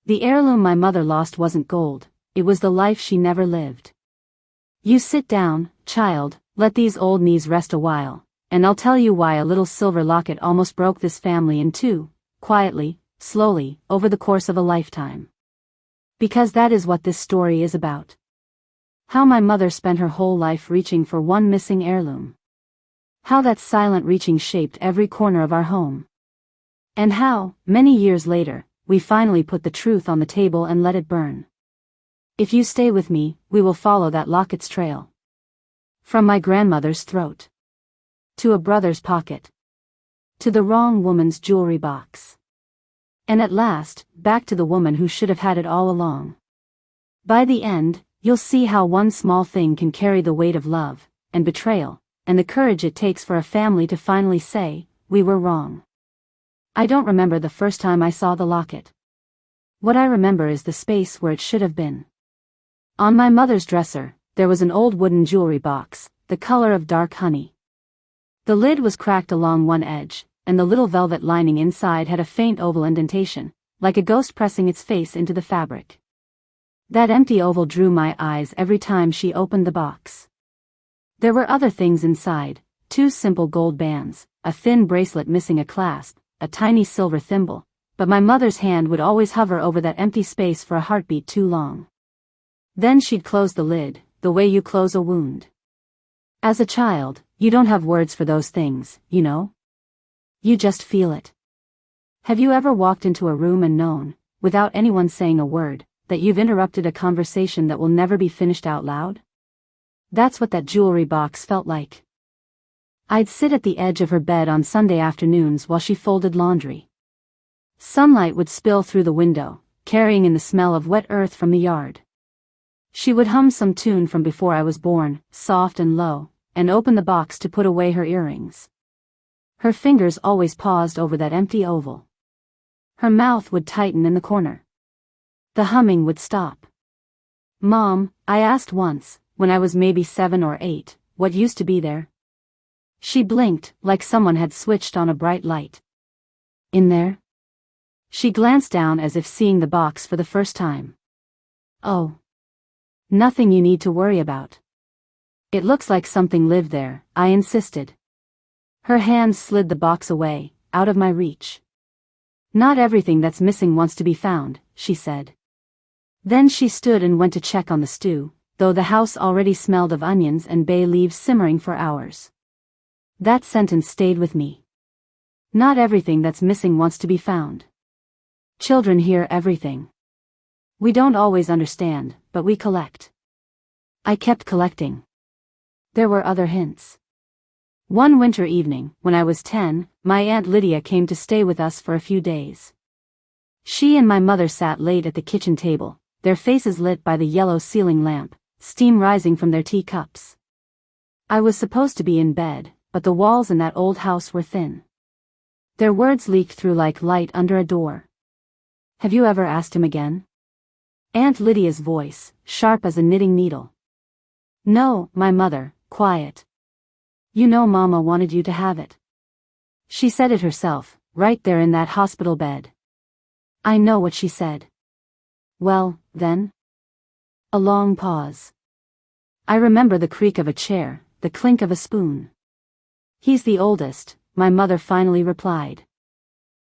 The heirloom my mother lost wasn't gold, it was the life she never lived. You sit down, child, let these old knees rest a while, and I'll tell you why a little silver locket almost broke this family in two, quietly, slowly, over the course of a lifetime. Because that is what this story is about. How my mother spent her whole life reaching for one missing heirloom. How that silent reaching shaped every corner of our home. And how, many years later, we finally put the truth on the table and let it burn. If you stay with me, we will follow that locket's trail. From my grandmother's throat. To a brother's pocket. To the wrong woman's jewelry box. And at last, back to the woman who should have had it all along. By the end, you'll see how one small thing can carry the weight of love, and betrayal, and the courage it takes for a family to finally say, we were wrong. I don't remember the first time I saw the locket. What I remember is the space where it should have been. On my mother's dresser, there was an old wooden jewelry box, the color of dark honey. The lid was cracked along one edge, and the little velvet lining inside had a faint oval indentation, like a ghost pressing its face into the fabric. That empty oval drew my eyes every time she opened the box. There were other things inside, 2 simple gold bands, a thin bracelet missing a clasp, a tiny silver thimble, but my mother's hand would always hover over that empty space for a heartbeat too long. Then she'd close the lid, the way you close a wound. As a child, you don't have words for those things, you know? You just feel it. Have you ever walked into a room and known, without anyone saying a word, that you've interrupted a conversation that will never be finished out loud? That's what that jewelry box felt like. I'd sit at the edge of her bed on Sunday afternoons while she folded laundry. Sunlight would spill through the window, carrying in the smell of wet earth from the yard. She would hum some tune from before I was born, soft and low, and open the box to put away her earrings. Her fingers always paused over that empty oval. Her mouth would tighten in the corner. The humming would stop. Mom, I asked once, when I was maybe 7 or 8, what used to be there? She blinked, like someone had switched on a bright light. In there? She glanced down as if seeing the box for the first time. Oh. Nothing you need to worry about. It looks like something lived there, I insisted. Her hand slid the box away, out of my reach. Not everything that's missing wants to be found, she said. Then she stood and went to check on the stew, though the house already smelled of onions and bay leaves simmering for hours. That sentence stayed with me. Not everything that's missing wants to be found. Children hear everything. We don't always understand, but we collect. I kept collecting. There were other hints. One winter evening, when I was 10, my Aunt Lydia came to stay with us for a few days. She and my mother sat late at the kitchen table, their faces lit by the yellow ceiling lamp, steam rising from their teacups. I was supposed to be in bed, but the walls in that old house were thin. Their words leaked through like light under a door. Have you ever asked him again? Aunt Lydia's voice, sharp as a knitting needle. No, my mother, quiet. You know Mama wanted you to have it. She said it herself, right there in that hospital bed. I know what she said. Well, then? A long pause. I remember the creak of a chair, the clink of a spoon. He's the oldest, my mother finally replied.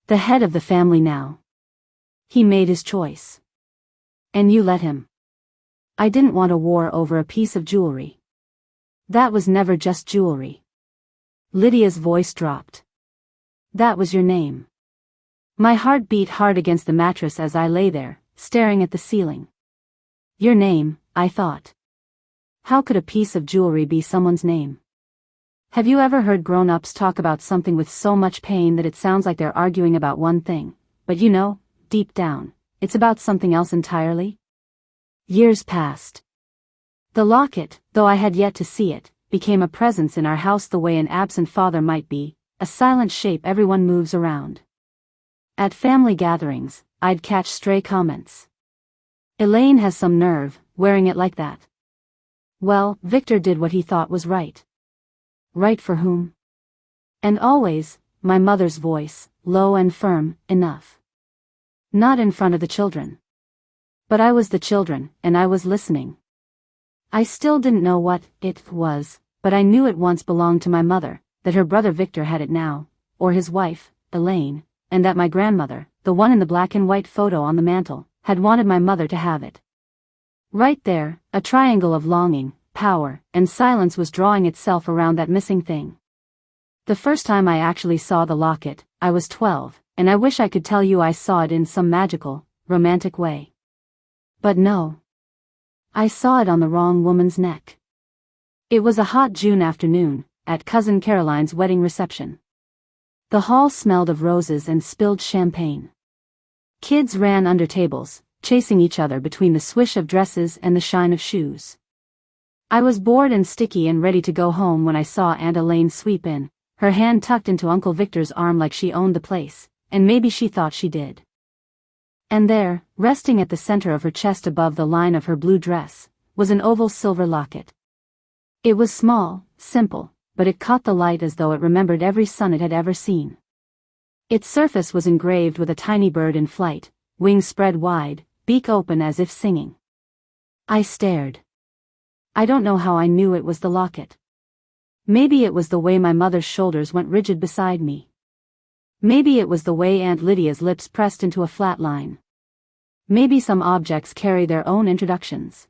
The head of the family now. He made his choice. And you let him. I didn't want a war over a piece of jewelry. That was never just jewelry. Lydia's voice dropped. That was your name. My heart beat hard against the mattress as I lay there, staring at the ceiling. Your name, I thought. How could a piece of jewelry be someone's name? Have you ever heard grown-ups talk about something with so much pain that it sounds like they're arguing about one thing, but you know, deep down, it's about something else entirely? Years passed. The locket, though I had yet to see it, became a presence in our house the way an absent father might be, a silent shape everyone moves around. At family gatherings, I'd catch stray comments. Elaine has some nerve, wearing it like that. Well, Victor did what he thought was right. Right for whom? And always, my mother's voice, low and firm, enough. Not in front of the children. But I was the children, and I was listening. I still didn't know what it was, but I knew it once belonged to my mother, that her brother Victor had it now, or his wife, Elaine, and that my grandmother, the one in the black and white photo on the mantel, had wanted my mother to have it. Right there, a triangle of longing, power, and silence was drawing itself around that missing thing. The first time I actually saw the locket, I was 12, and I wish I could tell you I saw it in some magical, romantic way. But no. I saw it on the wrong woman's neck. It was a hot June afternoon, at Cousin Caroline's wedding reception. The hall smelled of roses and spilled champagne. Kids ran under tables, chasing each other between the swish of dresses and the shine of shoes. I was bored and sticky and ready to go home when I saw Aunt Elaine sweep in, her hand tucked into Uncle Victor's arm like she owned the place, and maybe she thought she did. And there, resting at the center of her chest above the line of her blue dress, was an oval silver locket. It was small, simple, but it caught the light as though it remembered every sun it had ever seen. Its surface was engraved with a tiny bird in flight, wings spread wide, beak open as if singing. I stared. I don't know how I knew it was the locket. Maybe it was the way my mother's shoulders went rigid beside me. Maybe it was the way Aunt Lydia's lips pressed into a flat line. Maybe some objects carry their own introductions.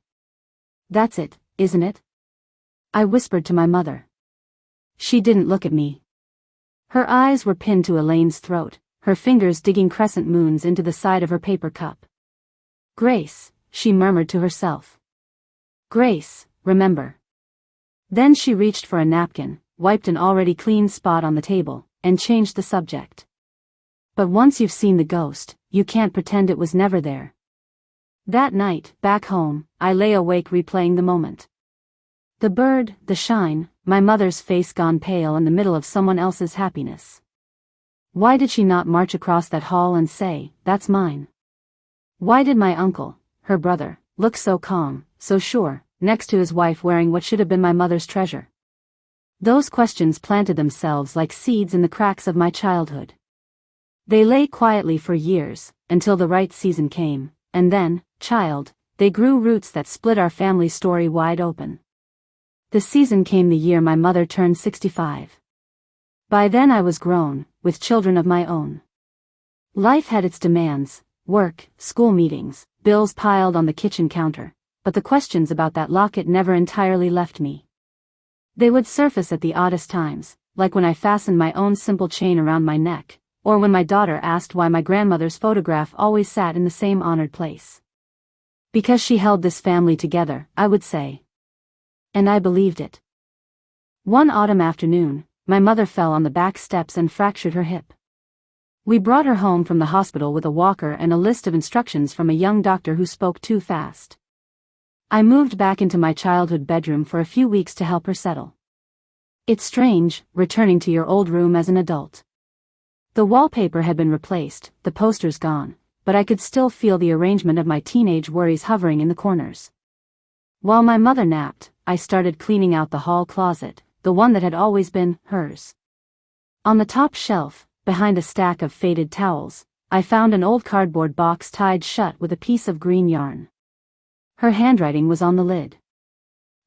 That's it, isn't it? I whispered to my mother. She didn't look at me. Her eyes were pinned to Elaine's throat, her fingers digging crescent moons into the side of her paper cup. Grace, she murmured to herself. Grace, remember. Then she reached for a napkin, wiped an already clean spot on the table, and changed the subject. But once you've seen the ghost, you can't pretend it was never there. That night, back home, I lay awake replaying the moment. The bird, the shine, my mother's face gone pale in the middle of someone else's happiness. Why did she not march across that hall and say, "That's mine"? Why did my uncle, her brother, look so calm, so sure, next to his wife wearing what should have been my mother's treasure? Those questions planted themselves like seeds in the cracks of my childhood. They lay quietly for years, until the right season came, and then, they grew roots that split our family story wide open. The season came the year my mother turned 65. By then I was grown, with children of my own. Life had its demands, work, school meetings, bills piled on the kitchen counter, but the questions about that locket never entirely left me. They would surface at the oddest times, like when I fastened my own simple chain around my neck, or when my daughter asked why my grandmother's photograph always sat in the same honored place. Because she held this family together, I would say. And I believed it. One autumn afternoon, my mother fell on the back steps and fractured her hip. We brought her home from the hospital with a walker and a list of instructions from a young doctor who spoke too fast. I moved back into my childhood bedroom for a few weeks to help her settle. It's strange, returning to your old room as an adult. The wallpaper had been replaced, the posters gone, but I could still feel the arrangement of my teenage worries hovering in the corners. While my mother napped, I started cleaning out the hall closet, the one that had always been hers. On the top shelf, behind a stack of faded towels, I found an old cardboard box tied shut with a piece of green yarn. Her handwriting was on the lid.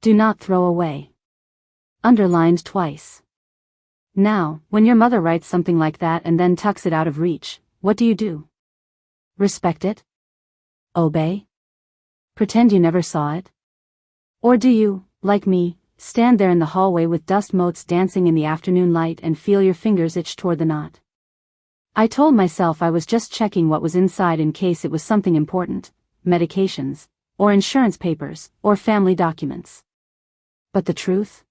Do not throw away. Underlined twice. Now, when your mother writes something like that and then tucks it out of reach, what do you do? Respect it? Obey? Pretend you never saw it? Or do you, like me, stand there in the hallway with dust motes dancing in the afternoon light and feel your fingers itch toward the knot? I told myself I was just checking what was inside in case it was something important, medications, or insurance papers, or family documents. But the truth?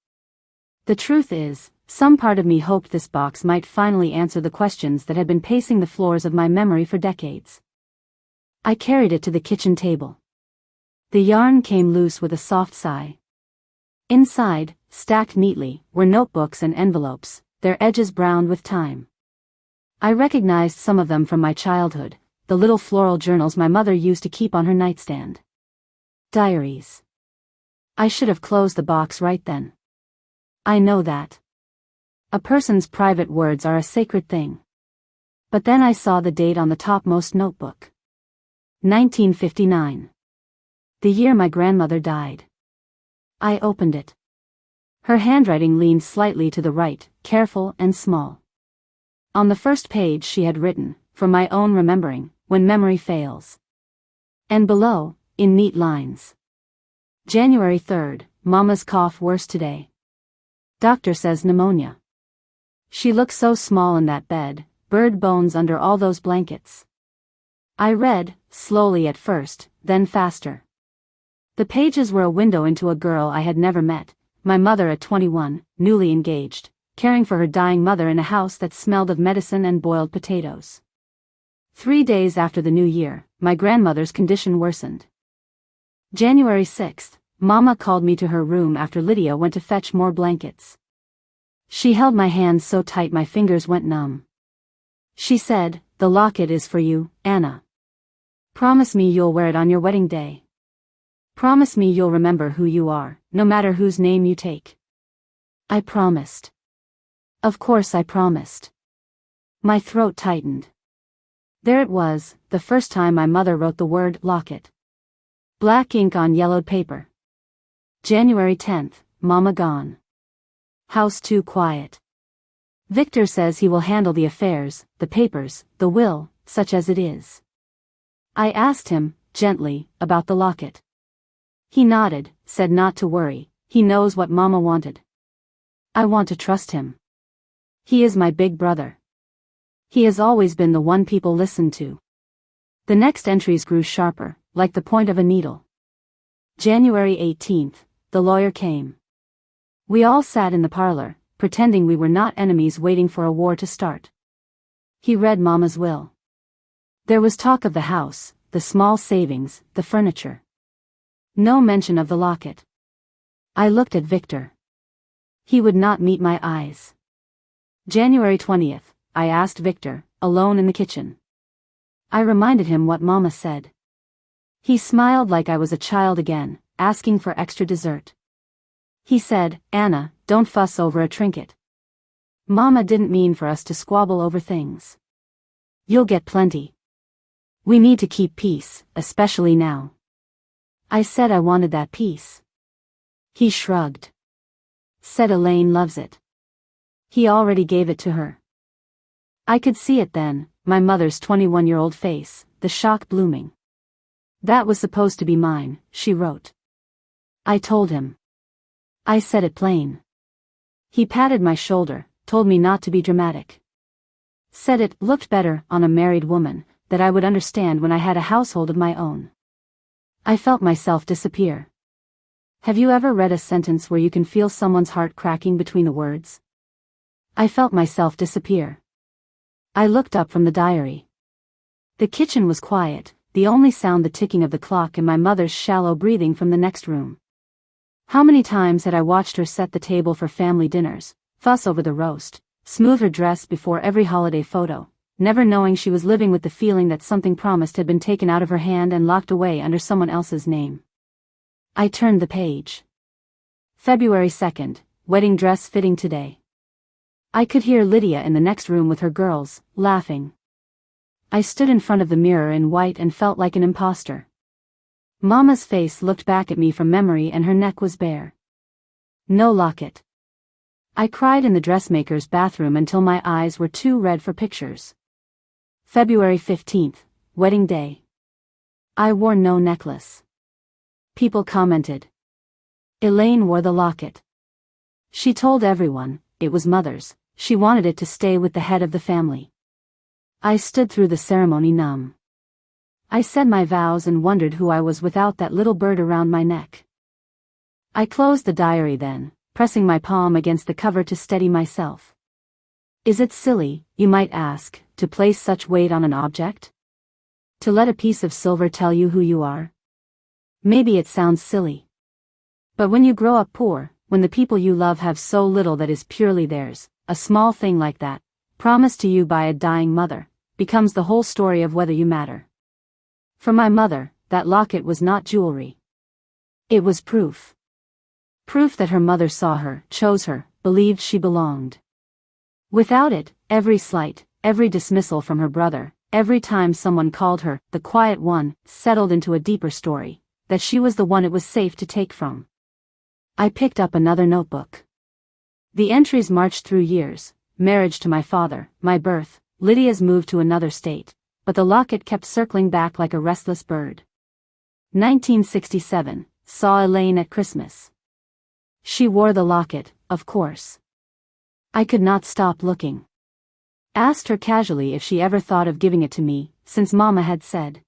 The truth is, some part of me hoped this box might finally answer the questions that had been pacing the floors of my memory for decades. I carried it to the kitchen table. The yarn came loose with a soft sigh. Inside, stacked neatly, were notebooks and envelopes, their edges browned with time. I recognized some of them from my childhood, the little floral journals my mother used to keep on her nightstand. Diaries. I should have closed the box right then. I know that. A person's private words are a sacred thing. But then I saw the date on the topmost notebook. 1959. The year my grandmother died. I opened it. Her handwriting leaned slightly to the right, careful and small. On the first page she had written, "From my own remembering, when memory fails." And below, in neat lines. January 3rd, Mama's cough worse today. Doctor says pneumonia. She looks so small in that bed, bird bones under all those blankets. I read, slowly at first, then faster. The pages were a window into a girl I had never met, my mother at 21, newly engaged, caring for her dying mother in a house that smelled of medicine and boiled potatoes. 3 days after the new year, my grandmother's condition worsened. January 6th, Mama called me to her room after Lydia went to fetch more blankets. She held my hand so tight my fingers went numb. She said, "The locket is for you, Anna. Promise me you'll wear it on your wedding day. Promise me you'll remember who you are, no matter whose name you take." I promised. Of course I promised. My throat tightened. There it was, the first time my mother wrote the word locket. Black ink on yellowed paper. January 10th, Mama gone. House too quiet. Victor says he will handle the affairs, the papers, the will, such as it is. I asked him, gently, about the locket. He nodded, said not to worry, he knows what Mama wanted. I want to trust him. He is my big brother. He has always been the one people listen to. The next entries grew sharper, like the point of a needle. January 18th, the lawyer came. We all sat in the parlor, pretending we were not enemies waiting for a war to start. He read Mama's will. There was talk of the house, the small savings, the furniture. No mention of the locket. I looked at Victor. He would not meet my eyes. January 20th, I asked Victor, alone in the kitchen. I reminded him what Mama said. He smiled like I was a child again, asking for extra dessert. He said, "Anna, don't fuss over a trinket. Mama didn't mean for us to squabble over things. You'll get plenty. We need to keep peace, especially now." I said I wanted that peace. He shrugged. Said Elaine loves it. He already gave it to her. I could see it then, my mother's 21-year-old face, the shock blooming. "That was supposed to be mine," she wrote. I told him. I said it plain. He patted my shoulder, told me not to be dramatic. Said it looked better on a married woman, that I would understand when I had a household of my own. I felt myself disappear. Have you ever read a sentence where you can feel someone's heart cracking between the words? I felt myself disappear. I looked up from the diary. The kitchen was quiet, the only sound the ticking of the clock and my mother's shallow breathing from the next room. How many times had I watched her set the table for family dinners, fuss over the roast, smooth her dress before every holiday photo, never knowing she was living with the feeling that something promised had been taken out of her hand and locked away under someone else's name. I turned the page. February 2nd, wedding dress fitting today. I could hear Lydia in the next room with her girls, laughing. I stood in front of the mirror in white and felt like an imposter. Mama's face looked back at me from memory and her neck was bare. No locket. I cried in the dressmaker's bathroom until my eyes were too red for pictures. February 15th, wedding day. I wore no necklace. People commented. Elaine wore the locket. She told everyone, it was Mother's, she wanted it to stay with the head of the family. I stood through the ceremony numb. I said my vows and wondered who I was without that little bird around my neck. I closed the diary then, pressing my palm against the cover to steady myself. Is it silly, you might ask, to place such weight on an object? To let a piece of silver tell you who you are? Maybe it sounds silly. But when you grow up poor, when the people you love have so little that is purely theirs, a small thing like that, promised to you by a dying mother, becomes the whole story of whether you matter. For my mother, that locket was not jewelry. It was proof. Proof that her mother saw her, chose her, believed she belonged. Without it, every slight, every dismissal from her brother, every time someone called her the quiet one, settled into a deeper story, that she was the one it was safe to take from. I picked up another notebook. The entries marched through years: marriage to my father, my birth, Lydia's move to another state, but the locket kept circling back like a restless bird. 1967, saw Elaine at Christmas. She wore the locket, of course. I could not stop looking. Asked her casually if she ever thought of giving it to me, since Mama had said.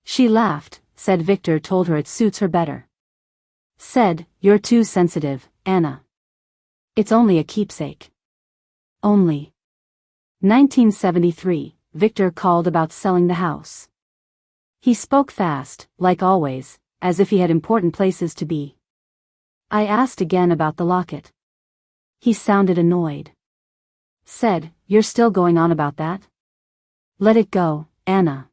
She laughed, said Victor told her it suits her better. Said, "You're too sensitive, Anna. It's only a keepsake." Only. 1973, Victor called about selling the house. He spoke fast, like always, as if he had important places to be. I asked again about the locket. He sounded annoyed. Said, "You're still going on about that? Let it go, Anna.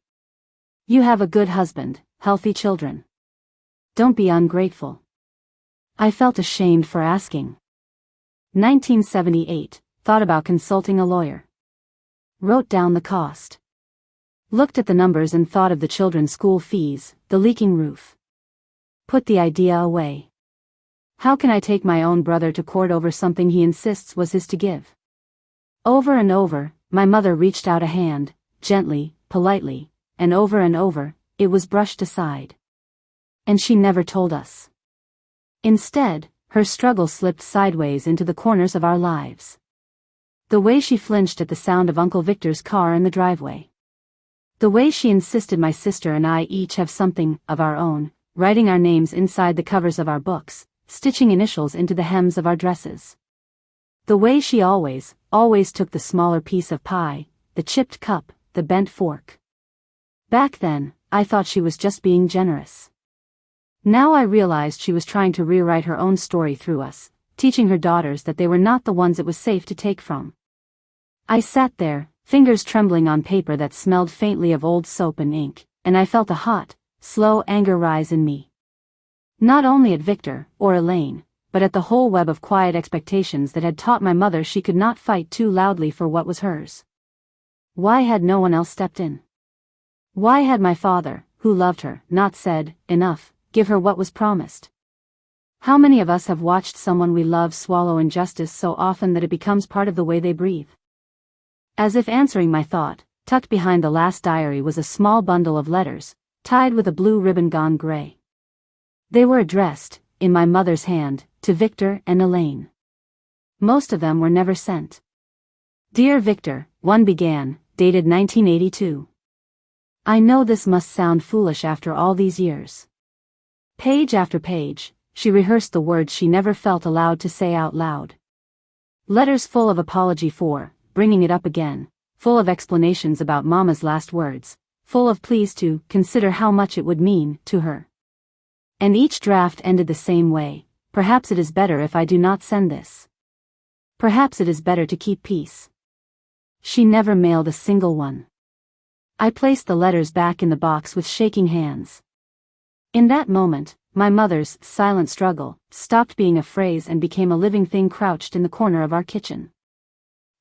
You have a good husband, healthy children. Don't be ungrateful." I felt ashamed for asking. 1978, thought about consulting a lawyer. Wrote down the cost. Looked at the numbers and thought of the children's school fees, the leaking roof. Put the idea away. How can I take my own brother to court over something he insists was his to give? Over and over, my mother reached out a hand, gently, politely, and over, it was brushed aside. And she never told us. Instead, her struggle slipped sideways into the corners of our lives. The way she flinched at the sound of Uncle Victor's car in the driveway. The way she insisted my sister and I each have something of our own, writing our names inside the covers of our books, stitching initials into the hems of our dresses. The way she always took the smaller piece of pie, the chipped cup, the bent fork. Back then, I thought she was just being generous. Now I realized she was trying to rewrite her own story through us, teaching her daughters that they were not the ones it was safe to take from. I sat there, fingers trembling on paper that smelled faintly of old soap and ink, and I felt a hot, slow anger rise in me. Not only at Victor, or Elaine, but at the whole web of quiet expectations that had taught my mother she could not fight too loudly for what was hers. Why had no one else stepped in? Why had my father, who loved her, not said, "Enough, give her what was promised"? How many of us have watched someone we love swallow injustice so often that it becomes part of the way they breathe? As if answering my thought, tucked behind the last diary was a small bundle of letters, tied with a blue ribbon gone gray. They were addressed, in my mother's hand, to Victor and Elaine. Most of them were never sent. "Dear Victor," one began, dated 1982. I know this must sound foolish after all these years. Page after page, she rehearsed the words she never felt allowed to say out loud. Letters full of apology for bringing it up again, full of explanations about Mama's last words, full of pleas to consider how much it would mean to her. And each draft ended the same way: "Perhaps it is better if I do not send this. Perhaps it is better to keep peace." She never mailed a single one. I placed the letters back in the box with shaking hands. In that moment, my mother's silent struggle stopped being a phrase and became a living thing crouched in the corner of our kitchen.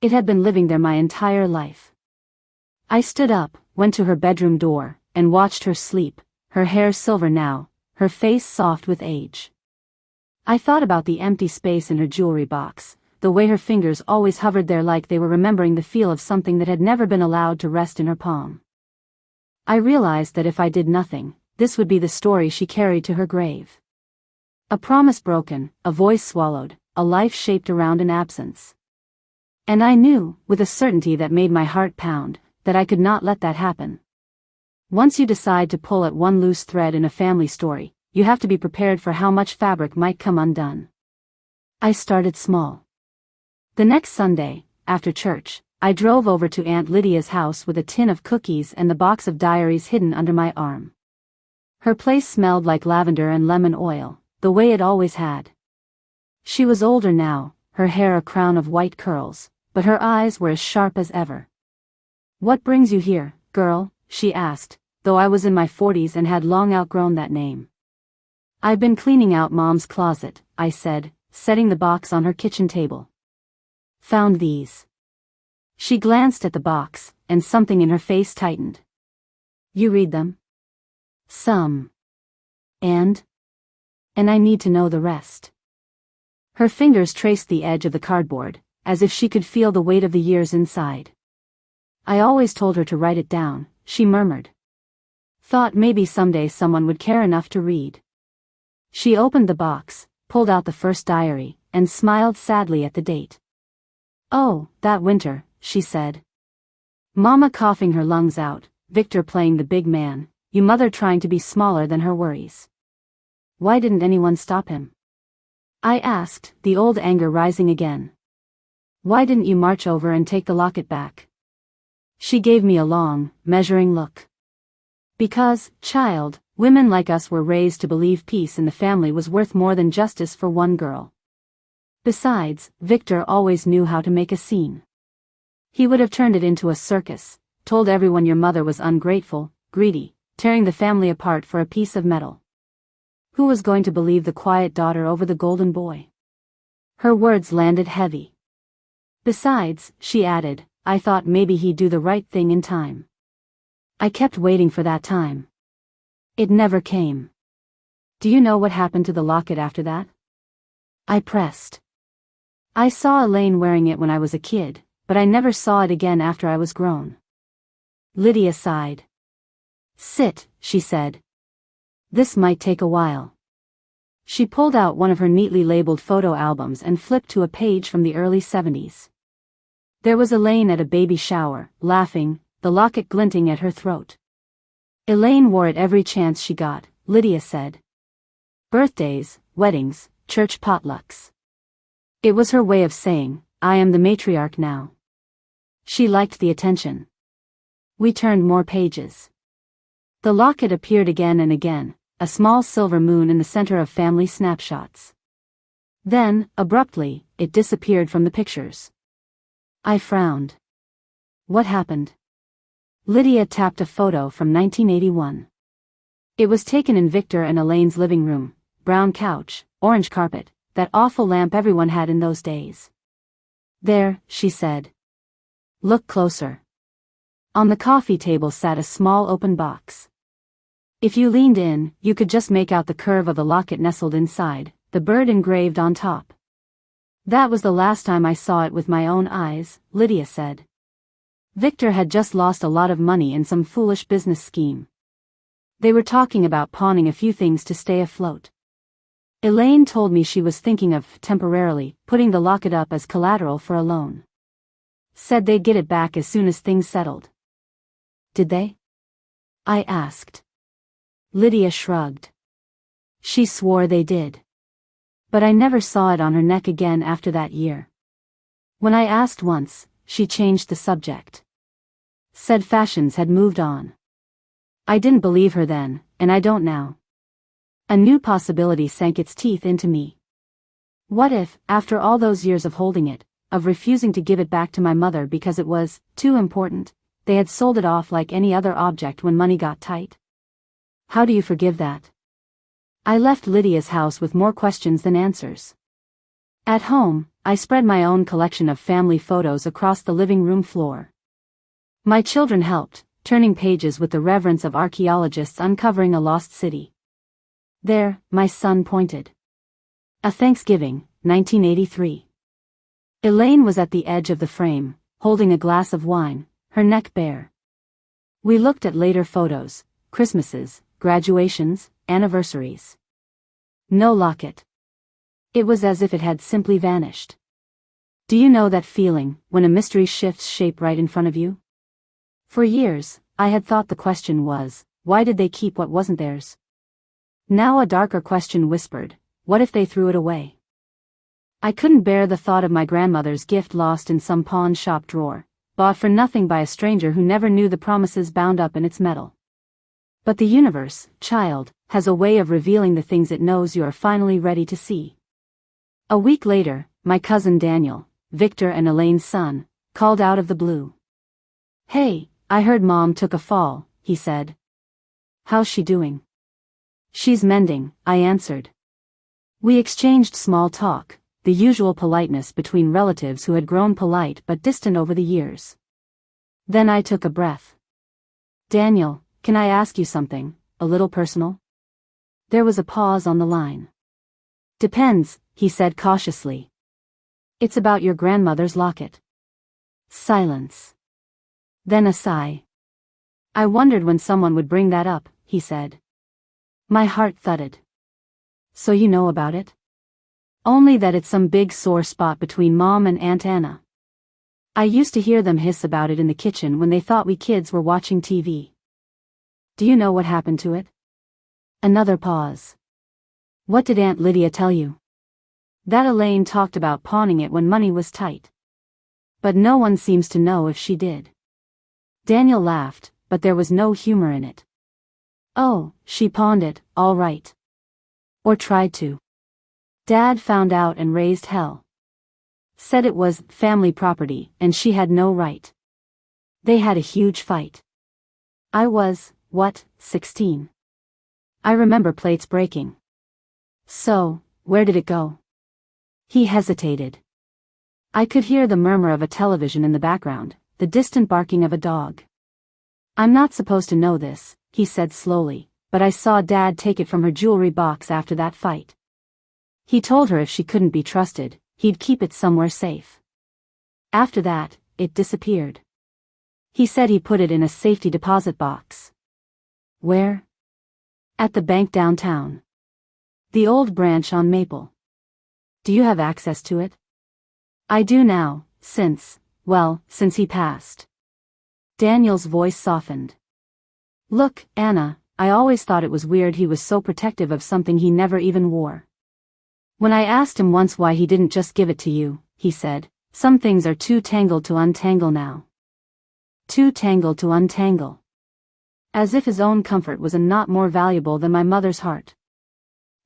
It had been living there my entire life. I stood up, went to her bedroom door, and watched her sleep, her hair silver now, her face soft with age. I thought about the empty space in her jewelry box, the way her fingers always hovered there like they were remembering the feel of something that had never been allowed to rest in her palm. I realized that if I did nothing, this would be the story she carried to her grave. A promise broken, a voice swallowed, a life shaped around an absence. And I knew, with a certainty that made my heart pound, that I could not let that happen. Once you decide to pull at one loose thread in a family story, you have to be prepared for how much fabric might come undone. I started small. The next Sunday, after church, I drove over to Aunt Lydia's house with a tin of cookies and the box of diaries hidden under my arm. Her place smelled like lavender and lemon oil, the way it always had. She was older now, her hair a crown of white curls, but her eyes were as sharp as ever. "What brings you here, girl?" she asked, though I was in my 40s and had long outgrown that name. "I've been cleaning out Mom's closet," I said, setting the box on her kitchen table. "Found these." She glanced at the box, and something in her face tightened. You read them? Some. And I need to know the rest. Her fingers traced the edge of the cardboard, as if she could feel the weight of the years inside. I always told her to write it down, she murmured. Thought maybe someday someone would care enough to read. She opened the box, pulled out the first diary, and smiled sadly at the date. Oh, that winter, she said. Mama coughing her lungs out, Victor playing the big man, you mother trying to be smaller than her worries. Why didn't anyone stop him? I asked, the old anger rising again. Why didn't you march over and take the locket back? She gave me a long, measuring look. Because, child, women like us were raised to believe peace in the family was worth more than justice for one girl. Besides, Victor always knew how to make a scene. He would have turned it into a circus, told everyone your mother was ungrateful, greedy, tearing the family apart for a piece of metal. Who was going to believe the quiet daughter over the golden boy? Her words landed heavy. Besides, she added, I thought maybe he'd do the right thing in time. I kept waiting for that time. It never came. Do you know what happened to the locket after that? I pressed. I saw Elaine wearing it when I was a kid, but I never saw it again after I was grown. Lydia sighed. Sit, she said. This might take a while. She pulled out one of her neatly labeled photo albums and flipped to a page from the early 70s. There was Elaine at a baby shower, laughing, the locket glinting at her throat. Elaine wore it every chance she got, Lydia said. Birthdays, weddings, church potlucks. It was her way of saying, I am the matriarch now. She liked the attention. We turned more pages. The locket appeared again and again, a small silver moon in the center of family snapshots. Then, abruptly, it disappeared from the pictures. I frowned. What happened? Lydia tapped a photo from 1981. It was taken in Victor and Elaine's living room, brown couch, orange carpet, that awful lamp everyone had in those days. There, she said. Look closer. On the coffee table sat a small open box. If you leaned in, you could just make out the curve of the locket nestled inside, the bird engraved on top. That was the last time I saw it with my own eyes, Lydia said. Victor had just lost a lot of money in some foolish business scheme. They were talking about pawning a few things to stay afloat. Elaine told me she was thinking of, temporarily, putting the locket up as collateral for a loan. Said they'd get it back as soon as things settled. Did they? I asked. Lydia shrugged. She swore they did. But I never saw it on her neck again after that year. When I asked once, she changed the subject. Said fashions had moved on. I didn't believe her then, and I don't now. A new possibility sank its teeth into me. What if, after all those years of holding it, of refusing to give it back to my mother because it was too important, they had sold it off like any other object when money got tight? How do you forgive that? I left Lydia's house with more questions than answers. At home, I spread my own collection of family photos across the living room floor. My children helped, turning pages with the reverence of archaeologists uncovering a lost city. There, my son pointed. A Thanksgiving, 1983. Elaine was at the edge of the frame, holding a glass of wine, her neck bare. We looked at later photos, Christmases, graduations, anniversaries. No locket. It was as if it had simply vanished. Do you know that feeling, when a mystery shifts shape right in front of you? For years, I had thought the question was, why did they keep what wasn't theirs? Now a darker question whispered, what if they threw it away? I couldn't bear the thought of my grandmother's gift lost in some pawn shop drawer, bought for nothing by a stranger who never knew the promises bound up in its metal. But the universe, child, has a way of revealing the things it knows you are finally ready to see. A week later, my cousin Daniel, Victor and Elaine's son, called out of the blue. Hey, I heard Mom took a fall, he said. How's she doing? She's mending, I answered. We exchanged small talk, the usual politeness between relatives who had grown polite but distant over the years. Then I took a breath. Daniel, can I ask you something, a little personal? There was a pause on the line. Depends, he said cautiously. It's about your grandmother's locket. Silence. Then a sigh. I wondered when someone would bring that up, he said. My heart thudded. So you know about it? Only that it's some big sore spot between Mom and Aunt Anna. I used to hear them hiss about it in the kitchen when they thought we kids were watching TV. Do you know what happened to it? Another pause. What did Aunt Lydia tell you? That Elaine talked about pawning it when money was tight. But no one seems to know if she did. Daniel laughed, but there was no humor in it. Oh, she pawned it, all right. Or tried to. Dad found out and raised hell. Said it was family property and she had no right. They had a huge fight. I was, 16? I remember plates breaking. So, where did it go? He hesitated. I could hear the murmur of a television in the background, the distant barking of a dog. I'm not supposed to know this, he said slowly, but I saw Dad take it from her jewelry box after that fight. He told her if she couldn't be trusted, he'd keep it somewhere safe. After that, it disappeared. He said he put it in a safety deposit box. Where? At the bank downtown. The old branch on Maple. Do you have access to it? I do now, since he passed. Daniel's voice softened. Look, Anna, I always thought it was weird he was so protective of something he never even wore. When I asked him once why he didn't just give it to you, he said, some things are too tangled to untangle now. Too tangled to untangle. As if his own comfort was a knot more valuable than my mother's heart.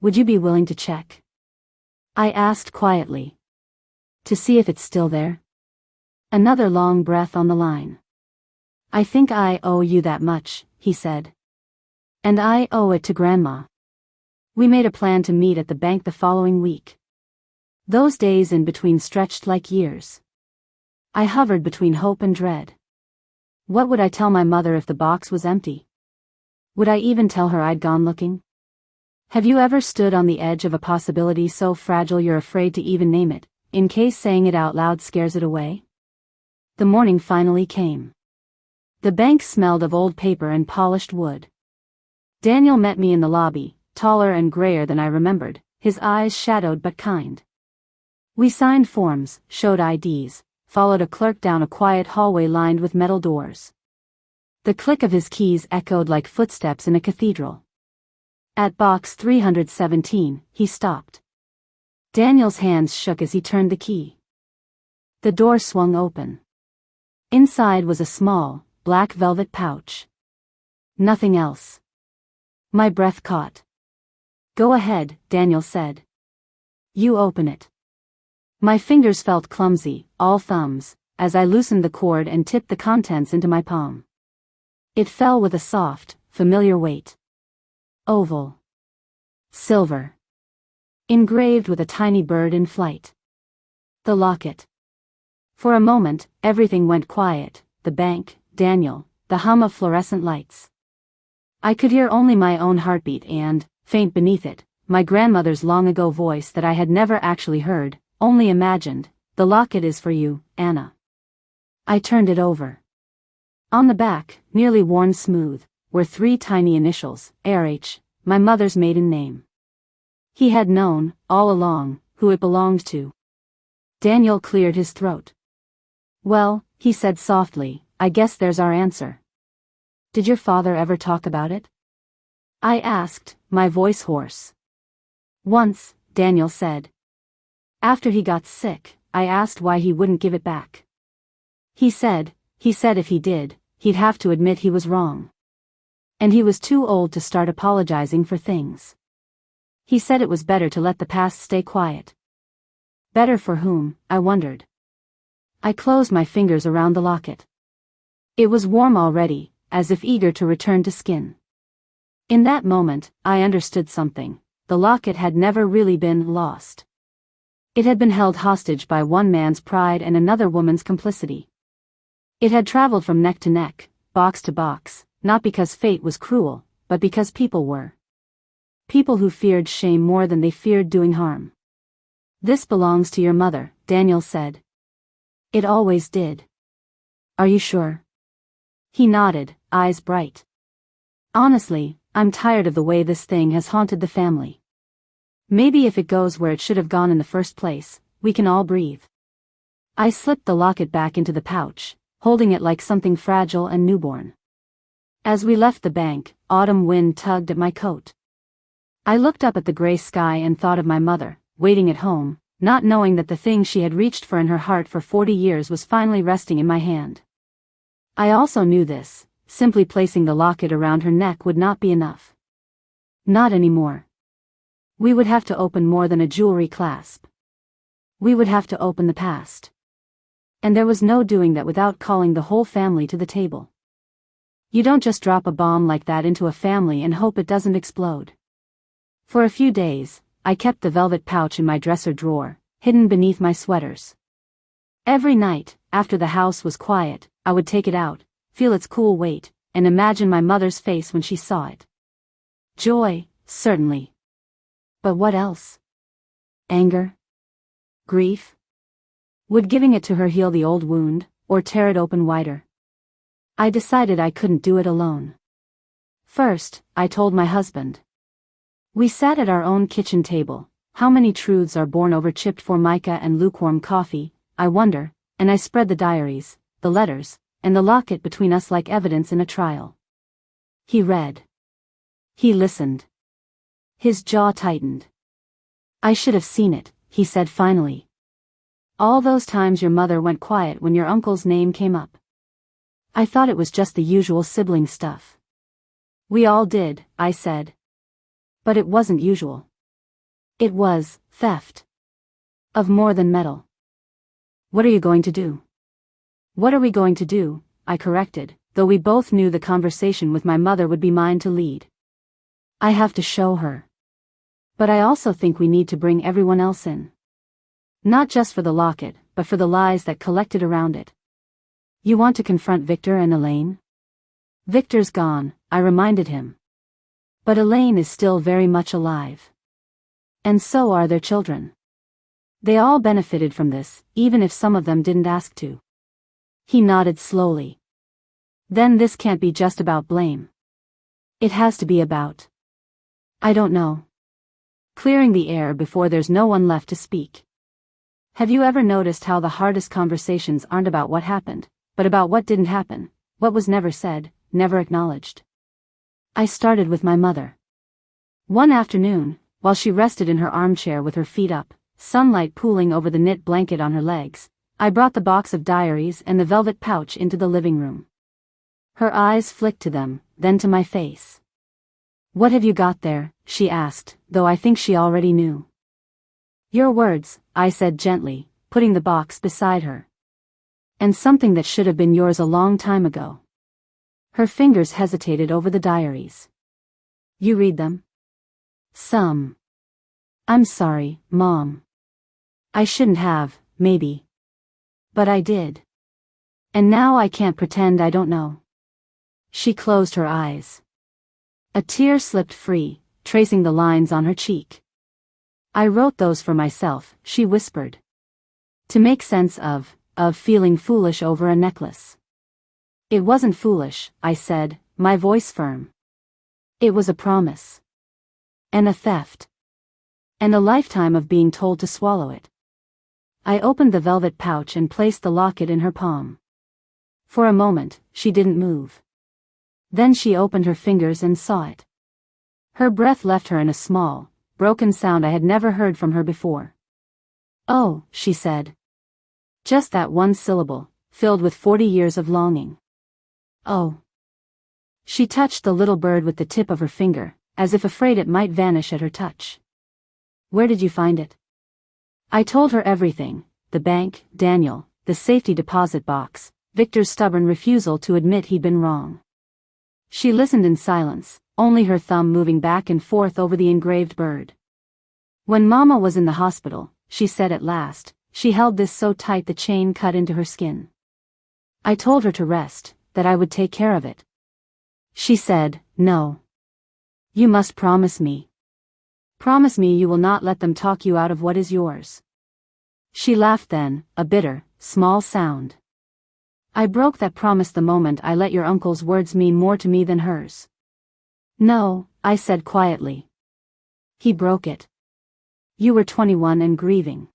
Would you be willing to check? I asked quietly. To see if it's still there? Another long breath on the line. I think I owe you that much, he said. And I owe it to Grandma. We made a plan to meet at the bank the following week. Those days in between stretched like years. I hovered between hope and dread. What would I tell my mother if the box was empty? Would I even tell her I'd gone looking? Have you ever stood on the edge of a possibility so fragile you're afraid to even name it, in case saying it out loud scares it away? The morning finally came. The bank smelled of old paper and polished wood. Daniel met me in the lobby, taller and grayer than I remembered, his eyes shadowed but kind. We signed forms, showed IDs, followed a clerk down a quiet hallway lined with metal doors. The click of his keys echoed like footsteps in a cathedral. At box 317, he stopped. Daniel's hands shook as he turned the key. The door swung open. Inside was a small, black velvet pouch. Nothing else. My breath caught. Go ahead, Daniel said. You open it. My fingers felt clumsy, all thumbs, as I loosened the cord and tipped the contents into my palm. It fell with a soft, familiar weight. Oval. Silver. Engraved with a tiny bird in flight. The locket. For a moment, everything went quiet, the bank, Daniel, the hum of fluorescent lights. I could hear only my own heartbeat and, faint beneath it, my grandmother's long-ago voice that I had never actually heard, only imagined, the locket is for you, Anna. I turned it over. On the back, nearly worn smooth, were 3 tiny initials, RH, my mother's maiden name. He had known, all along, who it belonged to. Daniel cleared his throat. Well, he said softly, I guess there's our answer. Did your father ever talk about it? I asked, my voice hoarse. Once, Daniel said. After he got sick, I asked why he wouldn't give it back. He said if he did, he'd have to admit he was wrong. And he was too old to start apologizing for things. He said it was better to let the past stay quiet. Better for whom, I wondered. I closed my fingers around the locket. It was warm already, as if eager to return to skin. In that moment, I understood something. The locket had never really been lost. It had been held hostage by one man's pride and another woman's complicity. It had traveled from neck to neck, box to box, not because fate was cruel, but because people were. People who feared shame more than they feared doing harm. "This belongs to your mother," Daniel said. "It always did." "Are you sure?" He nodded, eyes bright. "Honestly, I'm tired of the way this thing has haunted the family. Maybe if it goes where it should have gone in the first place, we can all breathe." I slipped the locket back into the pouch, holding it like something fragile and newborn. As we left the bank, autumn wind tugged at my coat. I looked up at the gray sky and thought of my mother, waiting at home, not knowing that the thing she had reached for in her heart for 40 years was finally resting in my hand. I also knew this: simply placing the locket around her neck would not be enough. Not anymore. We would have to open more than a jewelry clasp. We would have to open the past. And there was no doing that without calling the whole family to the table. You don't just drop a bomb like that into a family and hope it doesn't explode. For a few days, I kept the velvet pouch in my dresser drawer, hidden beneath my sweaters. Every night, after the house was quiet, I would take it out, feel its cool weight, and imagine my mother's face when she saw it. Joy, certainly. But what else? Anger? Grief? Would giving it to her heal the old wound, or tear it open wider? I decided I couldn't do it alone. First, I told my husband. We sat at our own kitchen table. How many truths are born over chipped formica and lukewarm coffee, I wonder, and I spread the diaries, the letters, and the locket between us like evidence in a trial. He read. He listened. His jaw tightened. "I should have seen it," he said finally. "All those times your mother went quiet when your uncle's name came up. I thought it was just the usual sibling stuff." "We all did," I said. "But it wasn't usual. It was theft. Of more than metal." "What are you going to do?" "What are we going to do?" I corrected, though we both knew the conversation with my mother would be mine to lead. "I have to show her. But I also think we need to bring everyone else in. Not just for the locket, but for the lies that collected around it." "You want to confront Victor and Elaine?" "Victor's gone," I reminded him. "But Elaine is still very much alive. And so are their children. They all benefited from this, even if some of them didn't ask to." He nodded slowly. "Then this can't be just about blame. It has to be about... I don't know. Clearing the air before there's no one left to speak. Have you ever noticed how the hardest conversations aren't about what happened, but about what didn't happen, what was never said, never acknowledged?" I started with my mother. One afternoon, while she rested in her armchair with her feet up, sunlight pooling over the knit blanket on her legs, I brought the box of diaries and the velvet pouch into the living room. Her eyes flicked to them, then to my face. "What have you got there?" she asked, though I think she already knew. "Your words," I said gently, putting the box beside her. "And something that should have been yours a long time ago." Her fingers hesitated over the diaries. "You read them?" "Some." "I'm sorry, Mom. I shouldn't have, maybe. But I did. And now I can't pretend I don't know." She closed her eyes. A tear slipped free, tracing the lines on her cheek. "I wrote those for myself," she whispered. "To make sense of feeling foolish over a necklace." "It wasn't foolish," I said, my voice firm. "It was a promise. And a theft. And a lifetime of being told to swallow it." I opened the velvet pouch and placed the locket in her palm. For a moment, she didn't move. Then she opened her fingers and saw it. Her breath left her in a small, broken sound I had never heard from her before. "Oh," she said. Just that one syllable, filled with 40 years of longing. "Oh." She touched the little bird with the tip of her finger, as if afraid it might vanish at her touch. "Where did you find it?" I told her everything: the bank, Daniel, the safety deposit box, Victor's stubborn refusal to admit he'd been wrong. She listened in silence, only her thumb moving back and forth over the engraved bird. "When Mama was in the hospital," she said at last, "she held this so tight the chain cut into her skin. I told her to rest, that I would take care of it. She said, "No. You must promise me. Promise me you will not let them talk you out of what is yours." She laughed then, a bitter, small sound. I broke that promise the moment I let your uncle's words mean more to me than hers. "No," I said quietly. "He broke it. You were 21 and grieving.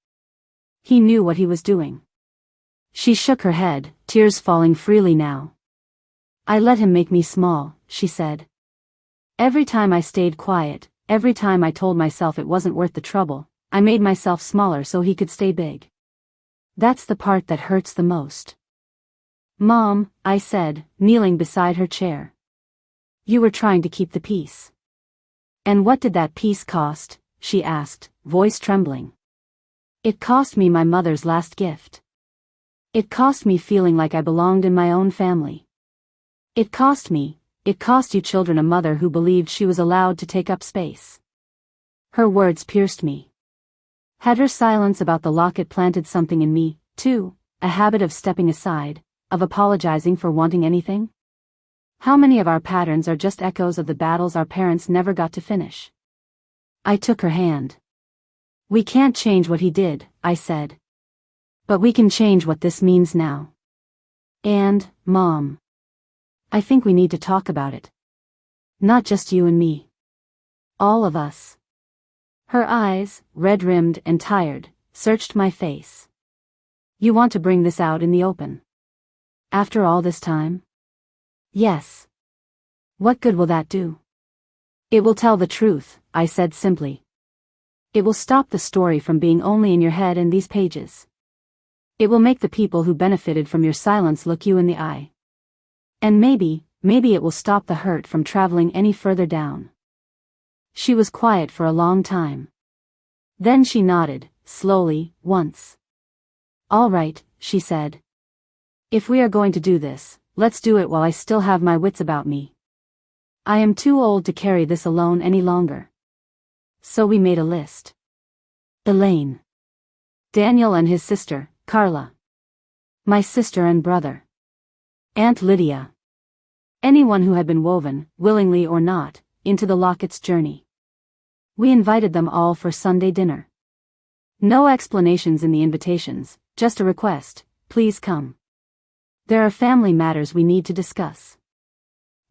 He knew what he was doing." She shook her head, tears falling freely now. "I let him make me small," she said. "Every time I stayed quiet, every time I told myself it wasn't worth the trouble, I made myself smaller so he could stay big. That's the part that hurts the most." "Mom," I said, kneeling beside her chair. "You were trying to keep the peace." "And what did that peace cost?" she asked, voice trembling. "It cost me my mother's last gift. It cost me feeling like I belonged in my own family. It cost you children a mother who believed she was allowed to take up space." Her words pierced me. Had her silence about the locket planted something in me, too, a habit of stepping aside, of apologizing for wanting anything? How many of our patterns are just echoes of the battles our parents never got to finish? I took her hand. "We can't change what he did," I said. "But we can change what this means now. And, Mom, I think we need to talk about it. Not just you and me. All of us." Her eyes, red-rimmed and tired, searched my face. "You want to bring this out in the open? After all this time?" "Yes." "What good will that do?" "It will tell the truth," I said simply. "It will stop the story from being only in your head and these pages. It will make the people who benefited from your silence look you in the eye. And maybe it will stop the hurt from traveling any further down." She was quiet for a long time. Then she nodded, slowly, once. "All right," she said. "If we are going to do this, let's do it while I still have my wits about me. I am too old to carry this alone any longer." So we made a list. Elaine. Daniel and his sister, Carla. My sister and brother. Aunt Lydia. Anyone who had been woven, willingly or not, into the locket's journey. We invited them all for Sunday dinner. No explanations in the invitations, just a request, "Please come. There are family matters we need to discuss."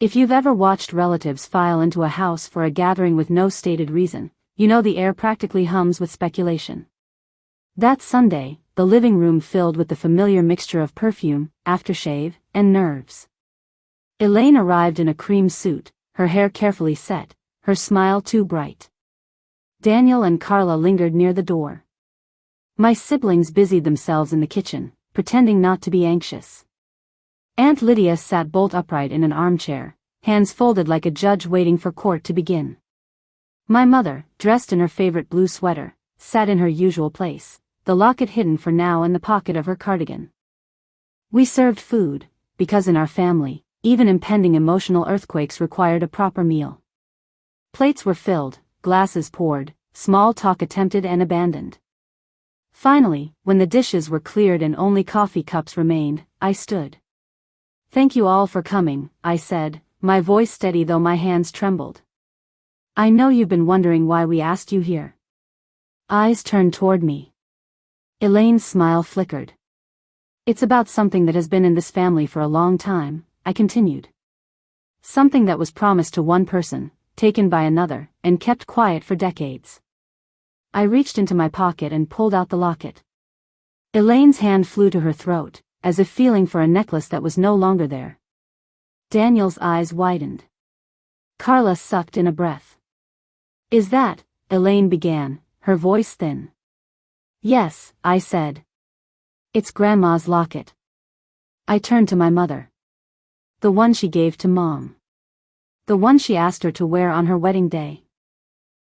If you've ever watched relatives file into a house for a gathering with no stated reason, you know the air practically hums with speculation. That Sunday, the living room filled with the familiar mixture of perfume, aftershave, and nerves. Elaine arrived in a cream suit, her hair carefully set, her smile too bright. Daniel and Carla lingered near the door. My siblings busied themselves in the kitchen, pretending not to be anxious. Aunt Lydia sat bolt upright in an armchair, hands folded like a judge waiting for court to begin. My mother, dressed in her favorite blue sweater, sat in her usual place, the locket hidden for now in the pocket of her cardigan. We served food, because in our family, even impending emotional earthquakes required a proper meal. Plates were filled, glasses poured, small talk attempted and abandoned. Finally, when the dishes were cleared and only coffee cups remained, I stood. "Thank you all for coming," I said, my voice steady though my hands trembled. "I know you've been wondering why we asked you here." Eyes turned toward me. Elaine's smile flickered. "It's about something that has been in this family for a long time," I continued. "Something that was promised to one person, taken by another, and kept quiet for decades." I reached into my pocket and pulled out the locket. Elaine's hand flew to her throat, as if feeling for a necklace that was no longer there. Daniel's eyes widened. Carla sucked in a breath. "Is that," Elaine began, her voice thin. "Yes," I said. "It's Grandma's locket." I turned to my mother. "The one she gave to Mom. The one she asked her to wear on her wedding day.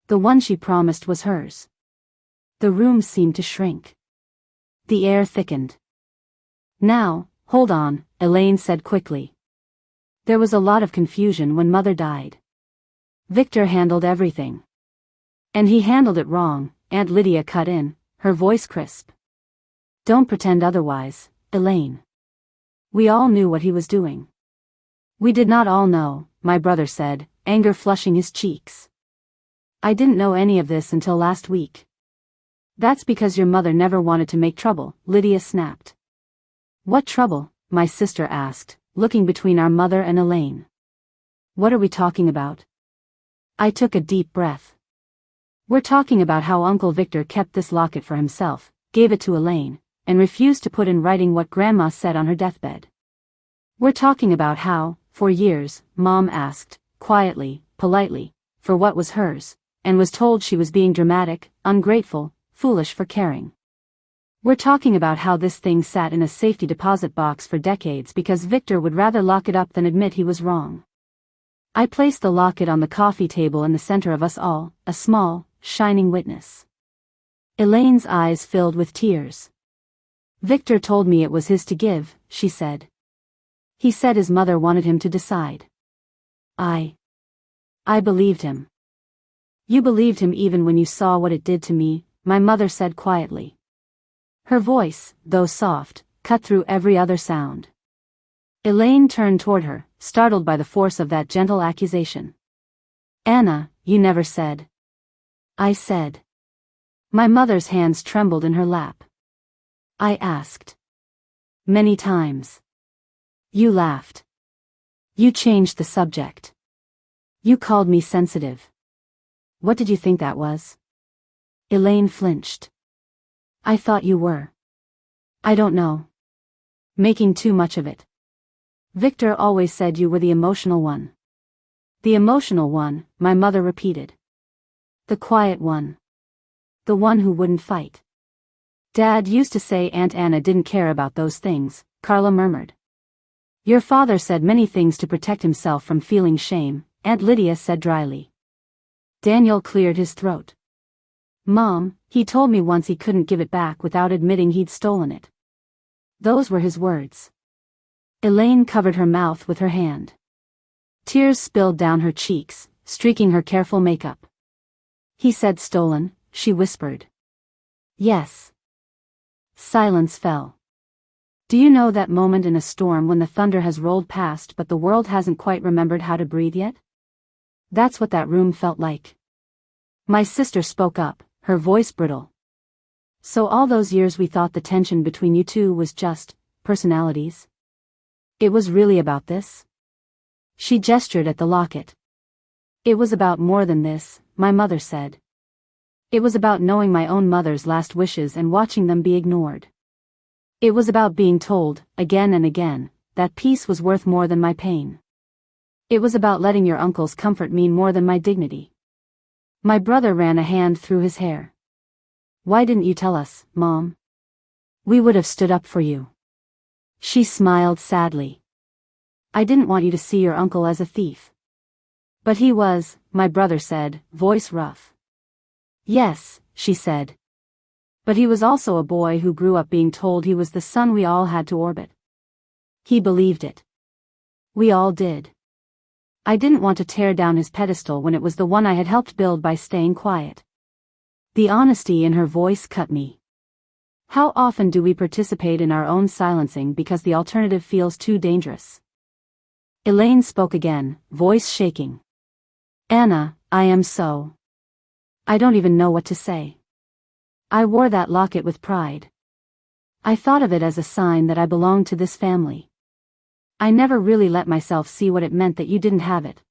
The one she promised was hers." The room seemed to shrink. The air thickened. "Now, hold on," Elaine said quickly. "There was a lot of confusion when Mother died. Victor handled everything. And he handled it wrong," Aunt Lydia cut in, her voice crisp. "Don't pretend otherwise, Elaine. We all knew what he was doing. We did not all know, my brother said, anger flushing his cheeks. I didn't know any of this until last week. That's because your mother never wanted to make trouble, Lydia snapped. What trouble? My sister asked, looking between our mother and Elaine. What are we talking about? I took a deep breath. We're talking about how Uncle Victor kept this locket for himself, gave it to Elaine, and refused to put in writing what Grandma said on her deathbed. We're talking about how, for years, Mom asked, quietly, politely, for what was hers, and was told she was being dramatic, ungrateful, foolish for caring. We're talking about how this thing sat in a safety deposit box for decades because Victor would rather lock it up than admit he was wrong. I placed the locket on the coffee table in the center of us all, a small, shining witness. Elaine's eyes filled with tears. Victor told me it was his to give, she said. He said his mother wanted him to decide. I believed him. You believed him even when you saw what it did to me, my mother said quietly. Her voice, though soft, cut through every other sound. Elaine turned toward her, startled by the force of that gentle accusation. Anna, you never said. I said. My mother's hands trembled in her lap. I asked. Many times. You laughed. You changed the subject. You called me sensitive. What did you think that was? Elaine flinched. I thought you were. I don't know. Making too much of it. Victor always said you were the emotional one. The emotional one, my mother repeated. The quiet one. The one who wouldn't fight. Dad used to say Aunt Anna didn't care about those things, Carla murmured. Your father said many things to protect himself from feeling shame, Aunt Lydia said dryly. Daniel cleared his throat. Mom, he told me once he couldn't give it back without admitting he'd stolen it. Those were his words. Elaine covered her mouth with her hand. Tears spilled down her cheeks, streaking her careful makeup. He said stolen, she whispered. Yes. Silence fell. Do you know that moment in a storm when the thunder has rolled past but the world hasn't quite remembered how to breathe yet? That's what that room felt like. My sister spoke up, her voice brittle. So all those years we thought the tension between you two was just personalities? It was really about this? She gestured at the locket. It was about more than this, my mother said. It was about knowing my own mother's last wishes and watching them be ignored. It was about being told, again and again, that peace was worth more than my pain. It was about letting your uncle's comfort mean more than my dignity. My brother ran a hand through his hair. Why didn't you tell us, Mom? We would have stood up for you. She smiled sadly. I didn't want you to see your uncle as a thief. But he was, my brother said, voice rough. Yes, she said. But he was also a boy who grew up being told he was the son we all had to orbit. He believed it. We all did. I didn't want to tear down his pedestal when it was the one I had helped build by staying quiet. The honesty in her voice cut me. How often do we participate in our own silencing because the alternative feels too dangerous? Elaine spoke again, voice shaking. Anna, I am so. I don't even know what to say. I wore that locket with pride. I thought of it as a sign that I belonged to this family. I never really let myself see what it meant that you didn't have it.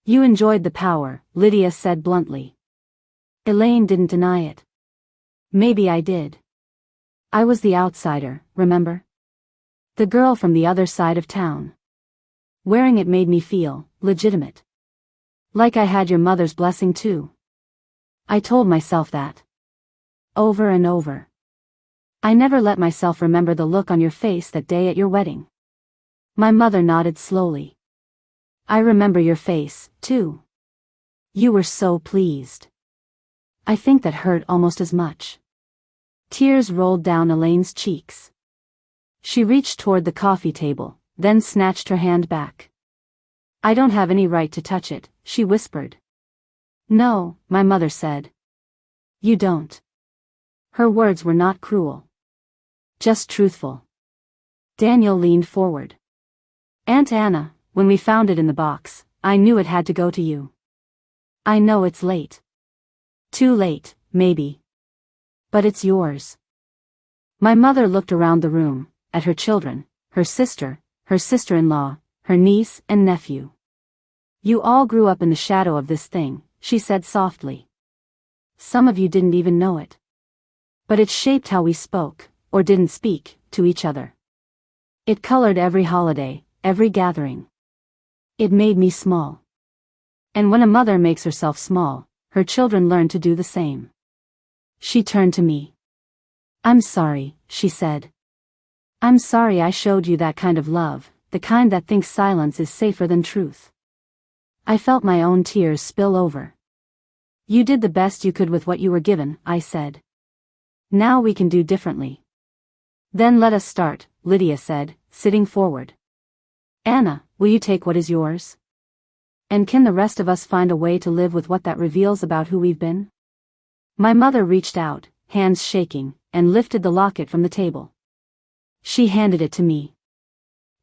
You enjoyed the power, Lydia said bluntly. Elaine didn't deny it. Maybe I did. I was the outsider, remember? The girl from the other side of town. Wearing it made me feel legitimate. Like I had your mother's blessing too. I told myself that. Over and over. I never let myself remember the look on your face that day at your wedding. My mother nodded slowly. I remember your face, too. You were so pleased. I think that hurt almost as much. Tears rolled down Elaine's cheeks. She reached toward the coffee table, then snatched her hand back. I don't have any right to touch it, she whispered. No, my mother said. You don't. Her words were not cruel. Just truthful. Daniel leaned forward. Aunt Anna, when we found it in the box, I knew it had to go to you. I know it's late. Too late, maybe. But it's yours. My mother looked around the room, at her children, her sister-in-law, her niece and nephew. You all grew up in the shadow of this thing, she said softly. Some of you didn't even know it. But it shaped how we spoke, or didn't speak, to each other. It colored every holiday, every gathering. It made me small. And when a mother makes herself small, her children learn to do the same. She turned to me. I'm sorry, she said. I'm sorry I showed you that kind of love, the kind that thinks silence is safer than truth. I felt my own tears spill over. You did the best you could with what you were given, I said. Now we can do differently. Then let us start, Lydia said, sitting forward. Anna, will you take what is yours? And can the rest of us find a way to live with what that reveals about who we've been? My mother reached out, hands shaking, and lifted the locket from the table. She handed it to me.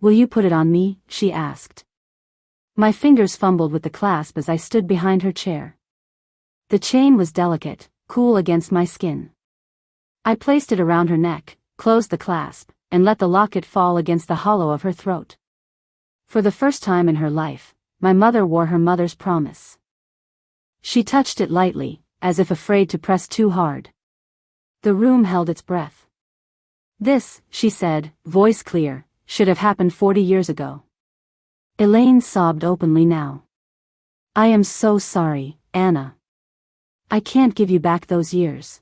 Will you put it on me? She asked. My fingers fumbled with the clasp as I stood behind her chair. The chain was delicate, cool against my skin. I placed it around her neck, closed the clasp, and let the locket fall against the hollow of her throat. For the first time in her life, my mother wore her mother's promise. She touched it lightly, as if afraid to press too hard. The room held its breath. This, she said, voice clear, should have happened 40 years ago. Elaine sobbed openly now. I am so sorry, Anna. I can't give you back those years.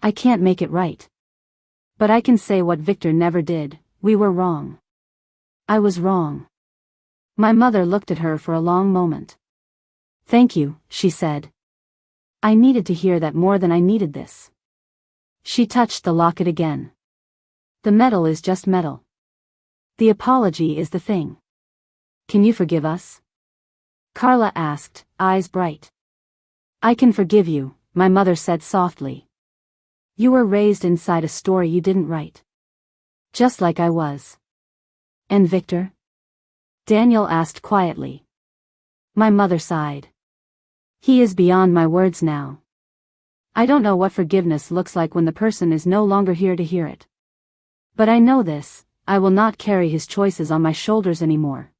I can't make it right. But I can say what Victor never did, we were wrong. I was wrong. My mother looked at her for a long moment. Thank you, she said. I needed to hear that more than I needed this. She touched the locket again. The metal is just metal. The apology is the thing. Can you forgive us? Carla asked, eyes bright. I can forgive you, my mother said softly. You were raised inside a story you didn't write. Just like I was. And Victor? Daniel asked quietly. My mother sighed. He is beyond my words now. I don't know what forgiveness looks like when the person is no longer here to hear it. But I know this, I will not carry his choices on my shoulders anymore.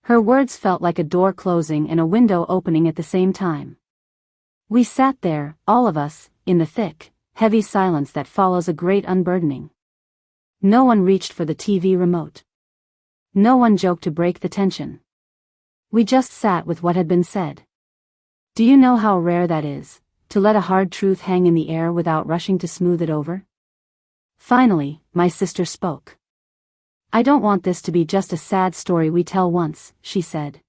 Her words felt like a door closing and a window opening at the same time. We sat there, all of us, in the thick, heavy silence that follows a great unburdening. No one reached for the TV remote. No one joked to break the tension. We just sat with what had been said. Do you know how rare that is, to let a hard truth hang in the air without rushing to smooth it over? Finally, my sister spoke. I don't want this to be just a sad story we tell once, she said.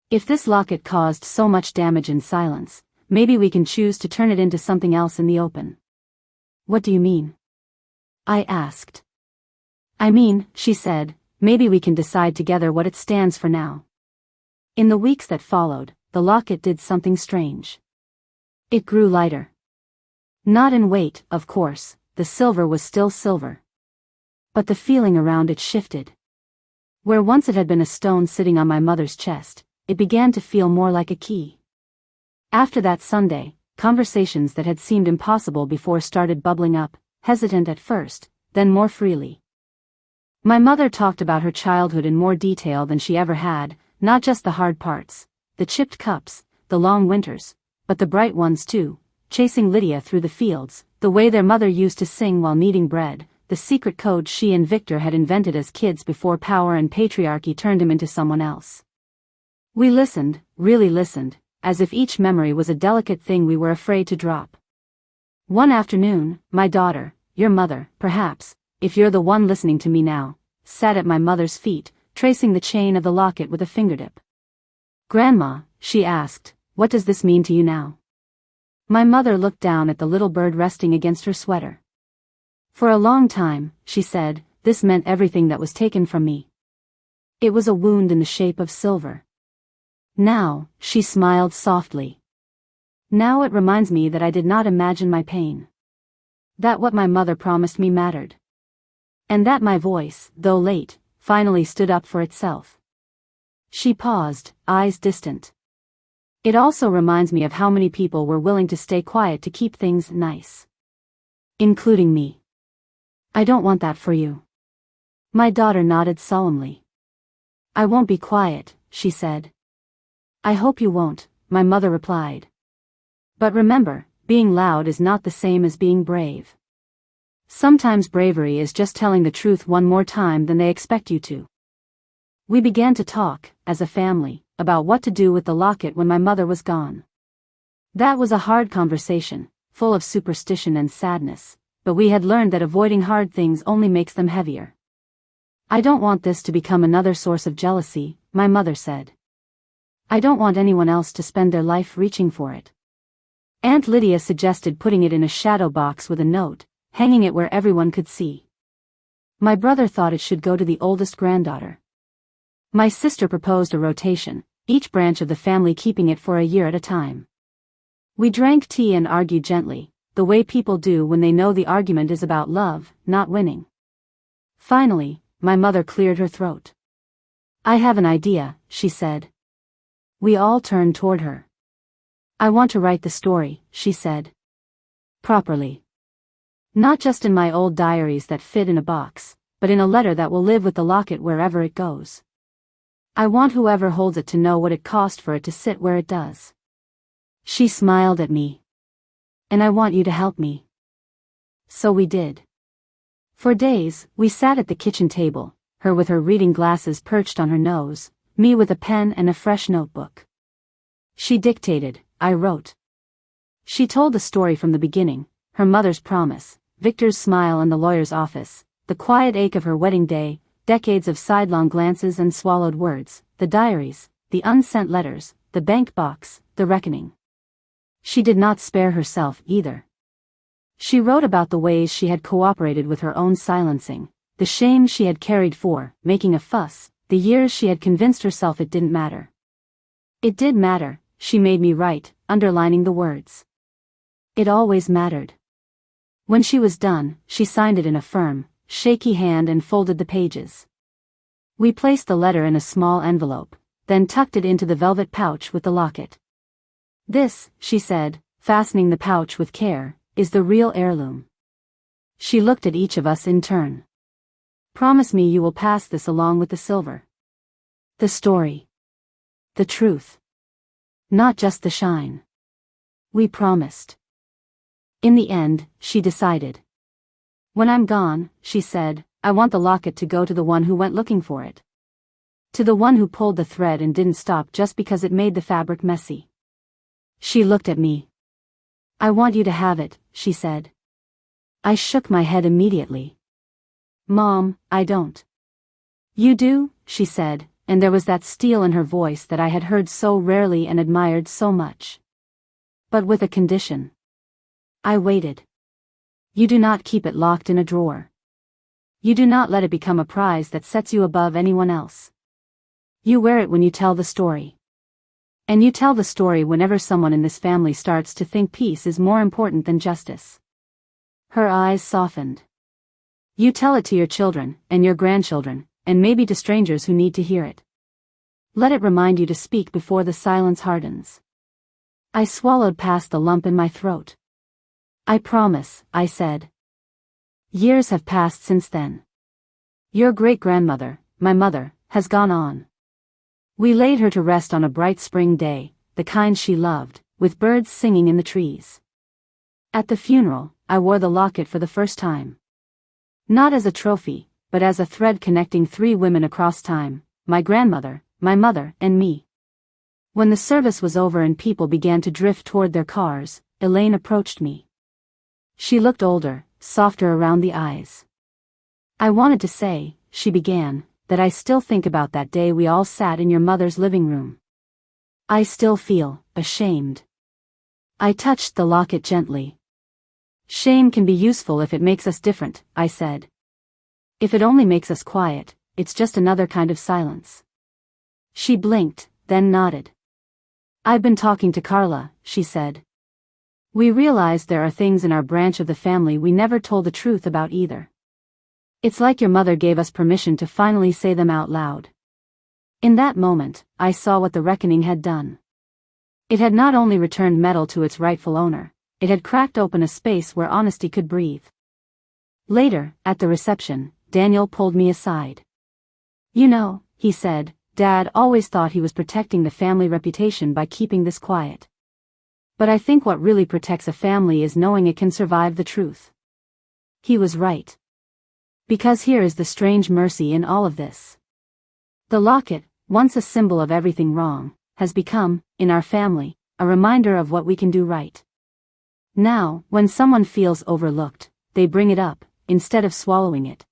If this locket caused so much damage in silence, maybe we can choose to turn it into something else in the open. What do you mean? I asked. I mean, she said, maybe we can decide together what it stands for now. In the weeks that followed, the locket did something strange. It grew lighter. Not in weight, of course, the silver was still silver. But the feeling around it shifted. Where once it had been a stone sitting on my mother's chest, it began to feel more like a key. After that Sunday, conversations that had seemed impossible before started bubbling up, hesitant at first, then more freely. My mother talked about her childhood in more detail than she ever had, not just the hard parts, the chipped cups, the long winters, but the bright ones too, chasing Lydia through the fields, the way their mother used to sing while kneading bread, the secret code she and Victor had invented as kids before power and patriarchy turned him into someone else. We listened, really listened, as if each memory was a delicate thing we were afraid to drop. One afternoon, my daughter, your mother, perhaps, if you're the one listening to me now, sat at my mother's feet, tracing the chain of the locket with a fingertip. Grandma, she asked, what does this mean to you now? My mother looked down at the little bird resting against her sweater. For a long time, she said, this meant everything that was taken from me. It was a wound in the shape of silver. Now, she smiled softly. Now it reminds me that I did not imagine my pain. That what my mother promised me mattered. And that my voice, though late, finally stood up for itself. She paused, eyes distant. It also reminds me of how many people were willing to stay quiet to keep things nice. Including me. I don't want that for you. My daughter nodded solemnly. I won't be quiet, she said. I hope you won't, my mother replied. But remember, being loud is not the same as being brave. Sometimes bravery is just telling the truth one more time than they expect you to. We began to talk, as a family, about what to do with the locket when my mother was gone. That was a hard conversation, full of superstition and sadness, but we had learned that avoiding hard things only makes them heavier. I don't want this to become another source of jealousy, my mother said. I don't want anyone else to spend their life reaching for it. Aunt Lydia suggested putting it in a shadow box with a note, hanging it where everyone could see. My brother thought it should go to the oldest granddaughter. My sister proposed a rotation, each branch of the family keeping it for a year at a time. We drank tea and argued gently, the way people do when they know the argument is about love, not winning. Finally, my mother cleared her throat. I have an idea, she said. We all turned toward her. I want to write the story, she said. Properly. Not just in my old diaries that fit in a box, but in a letter that will live with the locket wherever it goes. I want whoever holds it to know what it cost for it to sit where it does. She smiled at me. And I want you to help me. So we did. For days, we sat at the kitchen table, her with her reading glasses perched on her nose, me with a pen and a fresh notebook. She dictated, I wrote. She told the story from the beginning, her mother's promise, Victor's smile in the lawyer's office, the quiet ache of her wedding day, decades of sidelong glances and swallowed words, the diaries, the unsent letters, the bank box, the reckoning. She did not spare herself either. She wrote about the ways she had cooperated with her own silencing, the shame she had carried for making a fuss, the years she had convinced herself it didn't matter. It did matter, she made me write, underlining the words. It always mattered. When she was done, she signed it in a firm, shaky hand and folded the pages. We placed the letter in a small envelope, then tucked it into the velvet pouch with the locket. This, she said, fastening the pouch with care, is the real heirloom. She looked at each of us in turn. Promise me you will pass this along with the silver. The story. The truth. Not just the shine. We promised. In the end, she decided. When I'm gone, she said, I want the locket to go to the one who went looking for it. To the one who pulled the thread and didn't stop just because it made the fabric messy. She looked at me. I want you to have it, she said. I shook my head immediately. Mom, I don't. You do, she said, and there was that steel in her voice that I had heard so rarely and admired so much. But with a condition. I waited. You do not keep it locked in a drawer. You do not let it become a prize that sets you above anyone else. You wear it when you tell the story. And you tell the story whenever someone in this family starts to think peace is more important than justice. Her eyes softened. You tell it to your children, and your grandchildren, and maybe to strangers who need to hear it. Let it remind you to speak before the silence hardens. I swallowed past the lump in my throat. I promise, I said. Years have passed since then. Your great-grandmother, my mother, has gone on. We laid her to rest on a bright spring day, the kind she loved, with birds singing in the trees. At the funeral, I wore the locket for the first time. Not as a trophy, but as a thread connecting three women across time, my grandmother, my mother, and me. When the service was over and people began to drift toward their cars, Elaine approached me. She looked older, softer around the eyes. I wanted to say, she began, that I still think about that day we all sat in your mother's living room. I still feel ashamed. I touched the locket gently. Shame can be useful if it makes us different, I said. If it only makes us quiet, it's just another kind of silence. She blinked, then nodded. I've been talking to Carla, she said. We realized there are things in our branch of the family we never told the truth about either. It's like your mother gave us permission to finally say them out loud. In that moment, I saw what the reckoning had done. It had not only returned metal to its rightful owner, it had cracked open a space where honesty could breathe. Later, at the reception, Daniel pulled me aside. "You know," he said, "Dad always thought he was protecting the family reputation by keeping this quiet. But I think what really protects a family is knowing it can survive the truth." He was right. Because here is the strange mercy in all of this. The locket, once a symbol of everything wrong, has become, in our family, a reminder of what we can do right. Now, when someone feels overlooked, they bring it up, instead of swallowing it.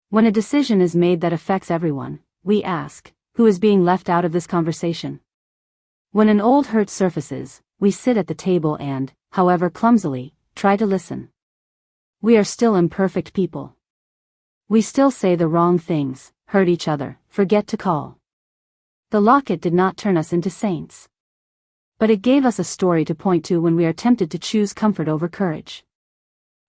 When a decision is made that affects everyone, we ask, who is being left out of this conversation? When an old hurt surfaces, we sit at the table and, however clumsily, try to listen. We are still imperfect people. We still say the wrong things, hurt each other, forget to call. The locket did not turn us into saints. But it gave us a story to point to when we are tempted to choose comfort over courage.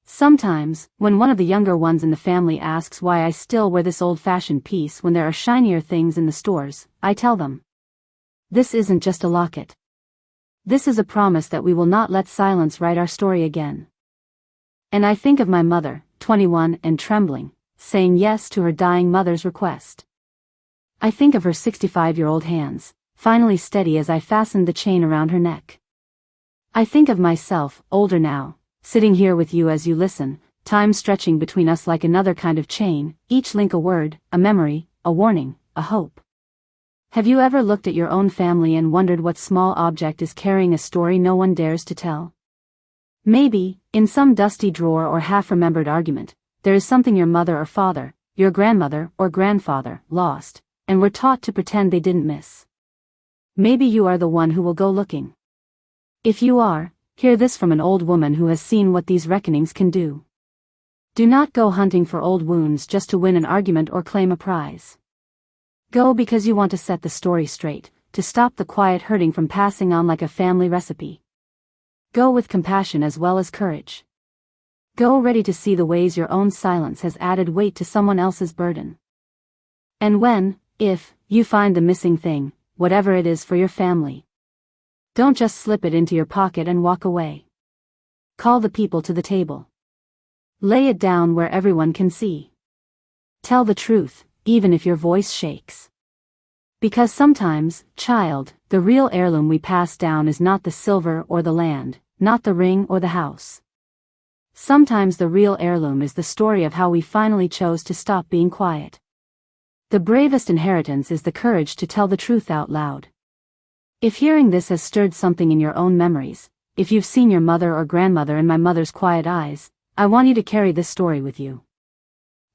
Sometimes, when one of the younger ones in the family asks why I still wear this old-fashioned piece when there are shinier things in the stores, I tell them. This isn't just a locket. This is a promise that we will not let silence write our story again. And I think of my mother, 21 and trembling, saying yes to her dying mother's request. I think of her 65-year-old hands, finally steady as I fastened the chain around her neck. I think of myself, older now, sitting here with you as you listen, time stretching between us like another kind of chain, each link a word, a memory, a warning, a hope. Have you ever looked at your own family and wondered what small object is carrying a story no one dares to tell? Maybe, in some dusty drawer or half-remembered argument, there is something your mother or father, your grandmother or grandfather, lost, and were taught to pretend they didn't miss. Maybe you are the one who will go looking. If you are, hear this from an old woman who has seen what these reckonings can do. Do not go hunting for old wounds just to win an argument or claim a prize. Go because you want to set the story straight, to stop the quiet hurting from passing on like a family recipe. Go with compassion as well as courage. Go ready to see the ways your own silence has added weight to someone else's burden. And when, if, you find the missing thing, whatever it is for your family, don't just slip it into your pocket and walk away. Call the people to the table. Lay it down where everyone can see. Tell the truth, even if your voice shakes. Because sometimes, child, the real heirloom we pass down is not the silver or the land, not the ring or the house. Sometimes the real heirloom is the story of how we finally chose to stop being quiet. The bravest inheritance is the courage to tell the truth out loud. If hearing this has stirred something in your own memories, if you've seen your mother or grandmother in my mother's quiet eyes, I want you to carry this story with you.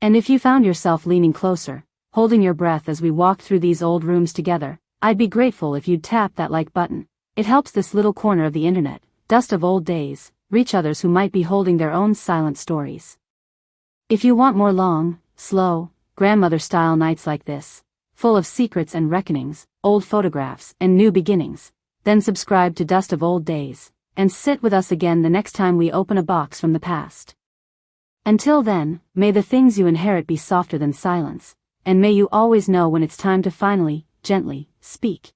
And if you found yourself leaning closer, holding your breath as we walked through these old rooms together, I'd be grateful if you'd tap that like button. It helps this little corner of the internet, dust of old days, reach others who might be holding their own silent stories. If you want more long, slow, grandmother-style nights like this, full of secrets and reckonings, old photographs and new beginnings, then subscribe to Dust of Old Days, and sit with us again the next time we open a box from the past. Until then, may the things you inherit be softer than silence, and may you always know when it's time to finally, gently, speak.